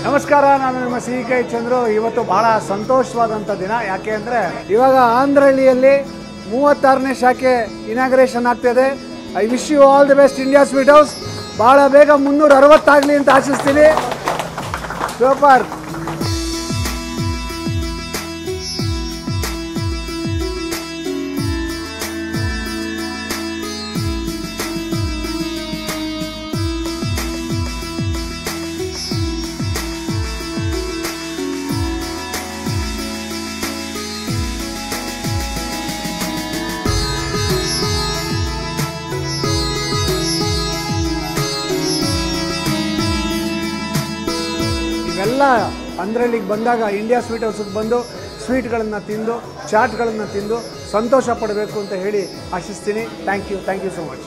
ನಮಸ್ಕಾರ, ನಾನು ನಿಮ್ಮ ಸಿ.ಕೆ. ಚಂದ್ರು. ಇವತ್ತು ಬಹಳ ಸಂತೋಷವಾದಂಥ ದಿನ. ಯಾಕೆ ಅಂದರೆ ಇವಾಗ ಆಂಧ್ರಹಳ್ಳಿಯಲ್ಲಿ 36ನೇ ಶಾಖೆ ಇನಾಗ್ರೇಷನ್ ಆಗ್ತಾಯಿದೆ. I wish you all the best India sweet house. ಭಾಳ ಬೇಗ 360 ಆಗಲಿ ಅಂತ ಆಶಿಸ್ತೀನಿ. ಸೂಪರ್. ಇವೆಲ್ಲ ಆಂಧ್ರಹಳ್ಳಿಗೆ ಬಂದಾಗ ಇಂಡಿಯಾ ಸ್ವೀಟ್ ಹೌಸ್ಗೆ ಬಂದು ಸ್ವೀಟ್ಗಳನ್ನು ತಿಂದು ಚಾಟ್ಗಳನ್ನು ತಿಂದು ಸಂತೋಷ ಪಡಬೇಕು ಅಂತ ಹೇಳಿ ಆಶಿಸ್ತೀನಿ. Thank you so much.